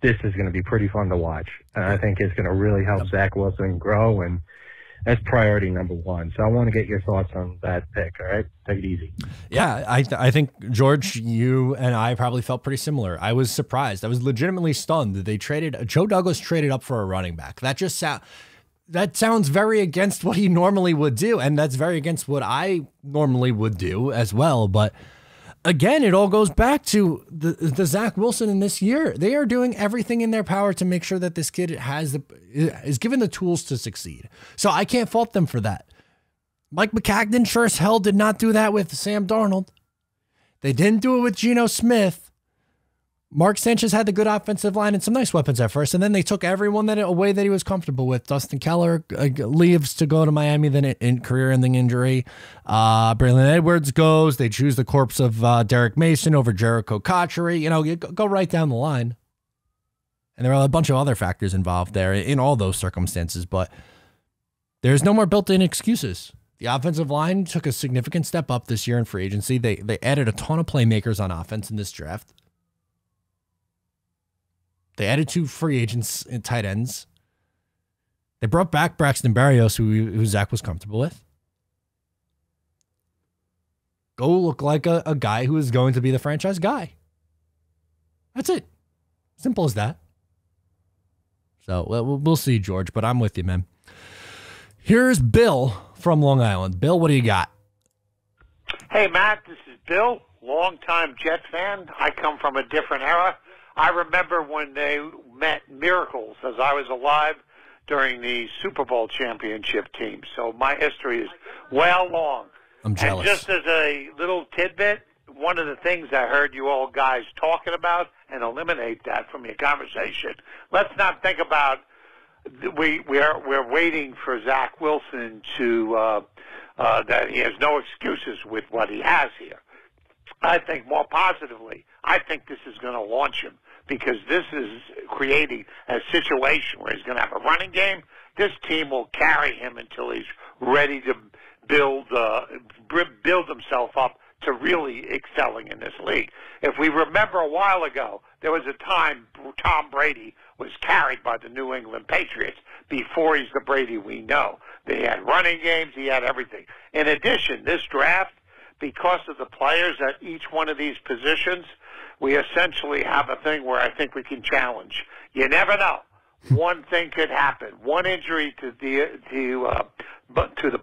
This is going to be pretty fun to watch. And I think it's going to really help Zach Wilson grow, and that's priority number 1. So I want to get your thoughts on that pick, all right? Take it easy.
Yeah, I think, George, you and I probably felt pretty similar. I was surprised. I was legitimately stunned that Joe Douglas traded up for a running back. That sounds very against what he normally would do, and that's very against what I normally would do as well. But again, it all goes back to the Zach Wilson in this year. They are doing everything in their power to make sure that this kid is given the tools to succeed. So I can't fault them for that. Mike McCagnon sure as hell did not do that with Sam Darnold. They didn't do it with Geno Smith. Mark Sanchez had the good offensive line and some nice weapons at first, and then they took everyone away that he was comfortable with. Dustin Keller leaves to go to Miami, then in career-ending injury. Braylon Edwards goes. They choose the corpse of Derek Mason over Jericho Cotchery. You go right down the line. And there are a bunch of other factors involved there in all those circumstances, but there's no more built-in excuses. The offensive line took a significant step up this year in free agency. They added a ton of playmakers on offense in this draft. They added 2 free agents and tight ends. They brought back Braxton Berrios, who Zach was comfortable with. Go look like a guy who is going to be the franchise guy. That's it. Simple as that. So we'll see, George, but I'm with you, man. Here's Bill from Long Island. Bill, what do you got?
Hey, Matt, this is Bill, longtime Jet fan. I come from a different era. I remember when they met Miracles as I was alive during the Super Bowl championship team. So my history is well long.
I'm jealous.
And just as a little tidbit, one of the things I heard you all guys talking about, and eliminate that from your conversation, let's not think about we're waiting for Zach Wilson to that he has no excuses with what he has here. I think more positively, I think this is going to launch him because this is creating a situation where he's going to have a running game. This team will carry him until he's ready to build himself up to really excelling in this league. If we remember a while ago, there was a time Tom Brady was carried by the New England Patriots before he's the Brady we know. They had running games, he had everything. In addition, this draft, because of the players at each one of these positions, we essentially have a thing where I think we can challenge. You never know. One thing could happen. One injury to the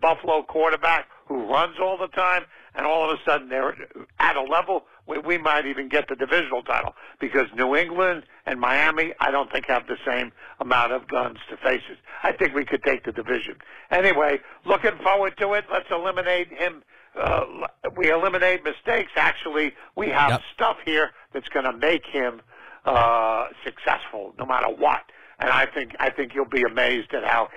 Buffalo quarterback who runs all the time, and all of a sudden they're at a level where we might even get the divisional title because New England and Miami, I don't think, have the same amount of guns to face us. I think we could take the division. Anyway, looking forward to it. Let's eliminate him. We eliminate mistakes. Actually, we have stuff here that's going to make him successful no matter what. And I think you'll be amazed at how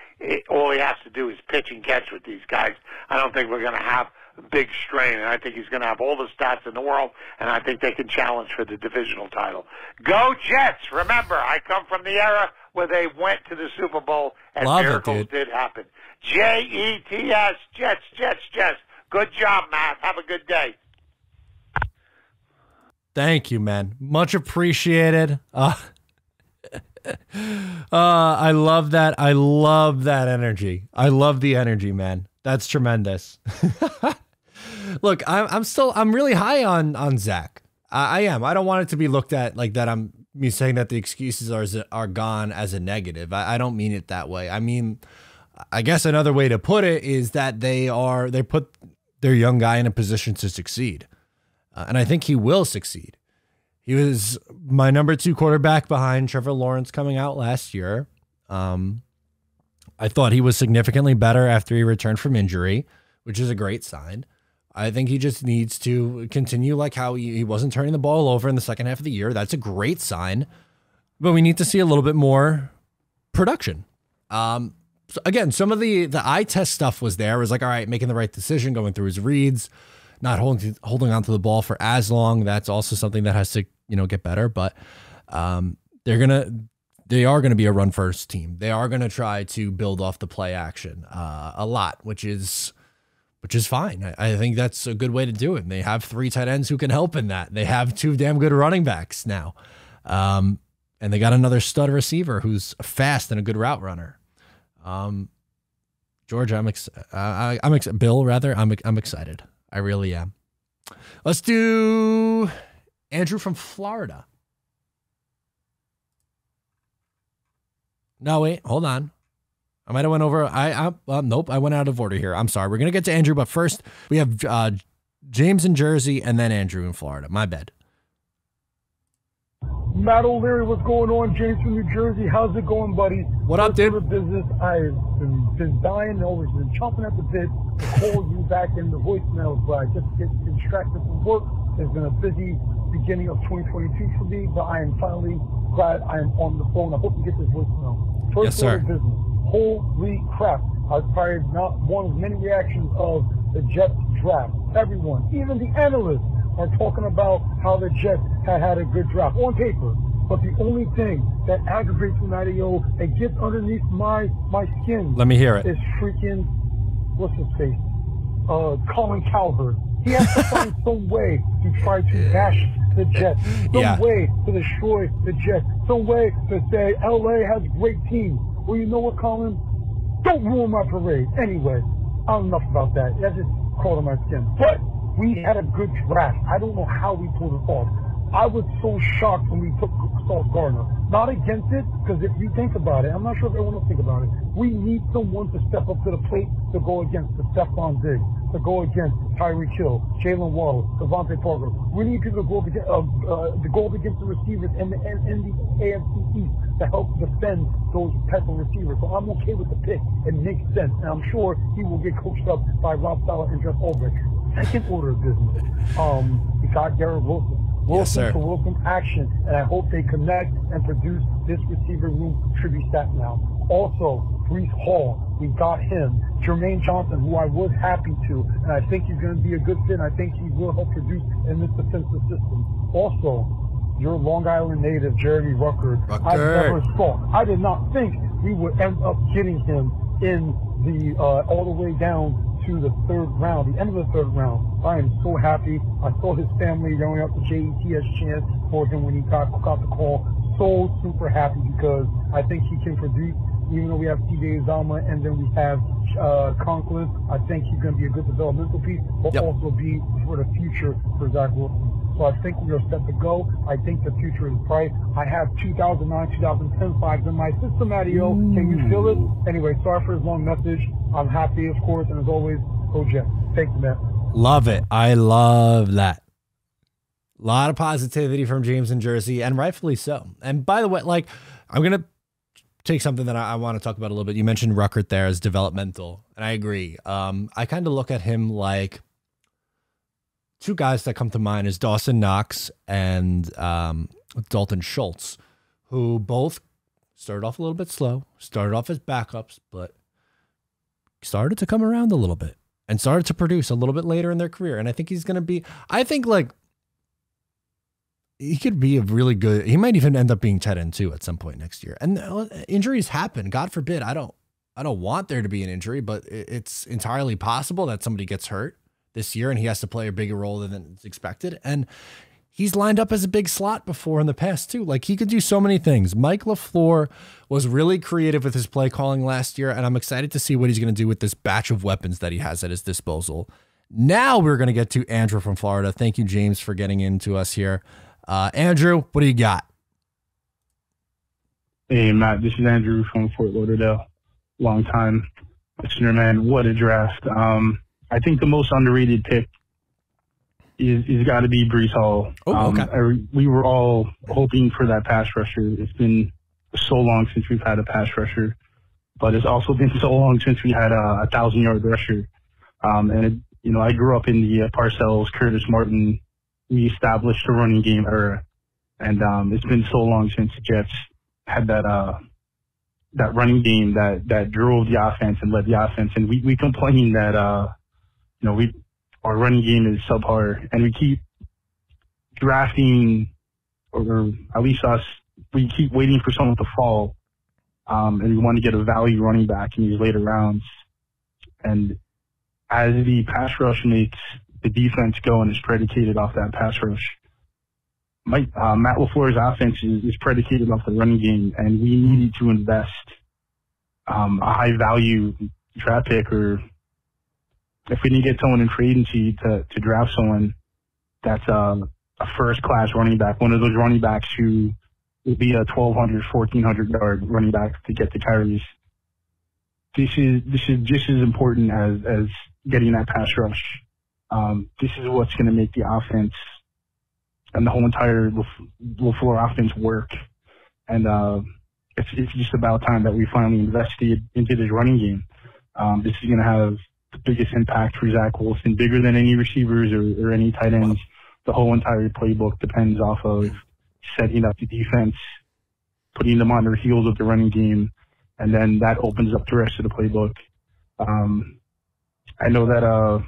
all he has to do is pitch and catch with these guys. I don't think we're going to have a big strain, and I think he's going to have all the stats in the world, and I think they can challenge for the divisional title. Go Jets! Remember, I come from the era where they went to the Super Bowl, and miracles did happen. Jets, Jets, Jets, Jets. Good job, Matt. Have a good day.
Thank you, man. Much appreciated. I love that. I love that energy. I love the energy, man. That's tremendous. Look, I'm really high on Zach. I am. I don't want it to be looked at like that. Me saying that the excuses are gone as a negative. I don't mean it that way. I mean, I guess another way to put it is that they put their young guy in a position to succeed. And I think he will succeed. He was my number 2 quarterback behind Trevor Lawrence coming out last year. I thought he was significantly better after he returned from injury, which is a great sign. I think he just needs to continue like how he wasn't turning the ball over in the second half of the year. That's a great sign. But we need to see a little bit more production. So again, some of the eye test stuff was there. It was like, all right, making the right decision, going through his reads, not holding onto the ball for as long. That's also something that has to, get better. But they are gonna be a run first team. They are gonna try to build off the play action a lot, which is fine. I think that's a good way to do it. And they have 3 tight ends who can help in that. They have 2 damn good running backs now, and they got another stud receiver who's fast and a good route runner. George, Bill, rather, I'm excited. I really am. Let's do Andrew from Florida. No, wait, hold on. I might have went over. Nope, I went out of order here. I'm sorry. We're going to get to Andrew, but first we have James in Jersey and then Andrew in Florida. My bad.
Matt O'Leary, what's going on? James from New Jersey. How's it going, buddy?
What up, dude?
Business. I've been dying, always been chomping at the bit to call you back in the voicemails, but I just get distracted from work. It's been a busy beginning of 2022 for me, but I am finally glad I am on the phone. I hope you get this voicemail.
Yes, sir.
Order of business. Holy crap. I've probably not one of many reactions of the Jets draft. Everyone, even the analysts, are talking about how the Jets had a good draft on paper. But the only thing that aggravates me, Mario, and gets underneath my skin.
Let me hear it.
Is freaking, what's his face? Colin Cowherd. He has to find some way to try to bash the Jets. Some way to destroy the Jets. Some way to say LA has a great team. Well, you know what, Colin? Don't ruin my parade. Anyway, enough about that. That just crawled on my skin. But we had a good draft. I don't know how we pulled it off. I was so shocked when we took Sauce Gardner. Not against it, because if you think about it, I'm not sure if everyone will think about it, we need someone to step up to the plate to go against the Stephon Diggs, to go against Tyreek Hill, Jalen Waddle, Devontae Parker. We need people to go up against the receivers in the AFC East to help defend those type of receivers. So I'm okay with the pick. It makes sense. And I'm sure he will get coached up by Rob Saleh and Jeff Ulbrich. Second order of business. We got Garrett Wilson. Wilson to Wilson action, and I hope they connect and produce this receiver room tribute stat now. Also, Breece Hall, we got him. Jermaine Johnson, who I was happy to, and I think he's going to be a good fit, and I think he will help produce in this defensive system. Also, your Long Island native, Jeremy Rucker. I did not think we would end up getting him in the all the way down to the third round, the end of the third round. I am so happy. I saw his family yelling out the JETS chant for him when he got the call. So super happy because I think he can produce, even though we have TJ Uzomah and then we have Conklin. I think he's going to be a good developmental piece, but also be for the future for Zach Wilson. So I think we are set to go. I think the future is bright. I have 2009, 2010 flags in my system, Mario. Can you feel it? Anyway, sorry for his long message. I'm happy, of course, and as always, go Jets. Thank you, man.
Love it. I love that. A lot of positivity from James in Jersey, and rightfully so. And by the way, like, I'm going to take something that I want to talk about a little bit. You mentioned Ruckert there as developmental, and I agree. I kind of look at him like two guys that come to mind is Dawson Knox and Dalton Schultz, who both started off a little bit slow, started off as backups, but started to come around a little bit and started to produce a little bit later in their career. And I think he's going to be, I think like he could be a really good, he might even end up being tight end too at some point next year. And injuries happen. God forbid. I don't want there to be an injury, but it's entirely possible that somebody gets hurt this year and he has to play a bigger role than it's expected. And he's lined up as a big slot before in the past too. Like he could do so many things. Mike LaFleur was really creative with his play calling last year, and I'm excited to see what he's going to do with this batch of weapons that he has at his disposal. Now we're going to get to Andrew from Florida. Thank you, James, for getting into us here. Andrew, what do you got?
Hey, Matt, this is Andrew from Fort Lauderdale. Long time listener, man. What a draft. I think the most underrated pick is got to be Breece Hall. We were all hoping for that pass rusher. It's been so long since we've had a pass rusher, but it's also been so long since we had a 1,000-yard rusher. I grew up in the Parcells, Curtis Martin, we established a running game era, and it's been so long since the Jets had that running game that drove the offense and led the offense. And we complain that our running game is subpar, and we keep drafting, or at least us, we keep waiting for someone to fall, and we want to get a value running back in these later rounds. And as the pass rush makes the defense go and is predicated off that pass rush, Matt LaFleur's offense is predicated off the running game, and we needed to invest a high-value draft pick, or if we didn't get someone in free agency to draft someone that's a first-class running back, one of those running backs who would be a 1,200, 1,400-yard running back to get the carries. This is just as important as getting that pass rush. This is what's going to make the offense and the whole entire LaFleur offense work. And it's just about time that we finally invested into this running game. This is going to have the biggest impact for Zach Wilson, bigger than any receivers or any tight ends the whole entire playbook depends off of setting up the defense, putting them on their heels with the running game, and then that opens up the rest of the playbook. I know that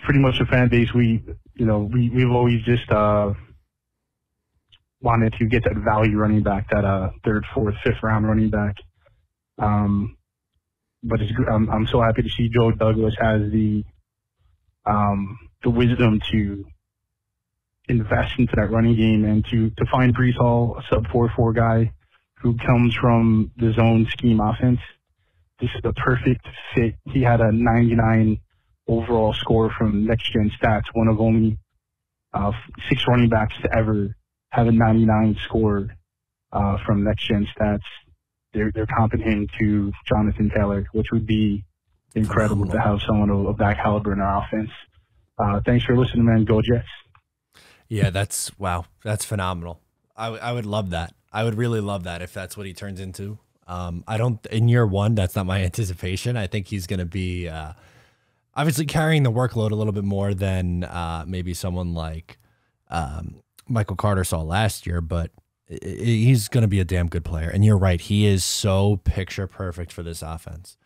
pretty much the fan base, we've always just wanted to get that value running back, that third, fourth, fifth round running back. But I'm so happy to see Joe Douglas has the wisdom to invest into that running game and to find Brees Hall, a sub 4.4 guy who comes from the zone scheme offense. This is the perfect fit. He had a 99 overall score from Next Gen Stats, one of only 6 running backs to ever have a 99 score from Next Gen Stats. They're comping him to Jonathan Taylor, which would be incredible to have someone of that caliber in our offense. Thanks for listening, man. Go Jets.
Yeah, that's phenomenal. I would love that. I would really love that if that's what he turns into. In year one, that's not my anticipation. I think he's going to be obviously carrying the workload a little bit more than maybe someone like Michael Carter saw last year, but he's going to be a damn good player. And you're right. He is so picture perfect for this offense.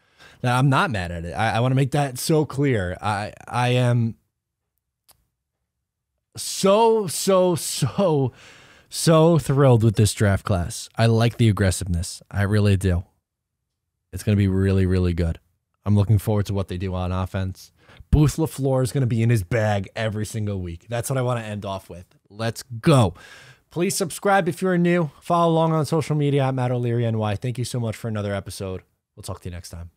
Now, I'm not mad at it. I want to make that so clear. I am so thrilled with this draft class. I like the aggressiveness. I really do. It's going to be really, really good. I'm looking forward to what they do on offense. Booth LaFleur is going to be in his bag every single week. That's what I want to end off with. Let's go. Please subscribe if you're new. Follow along on social media at Matt O'Leary NY. Thank you so much for another episode. We'll talk to you next time.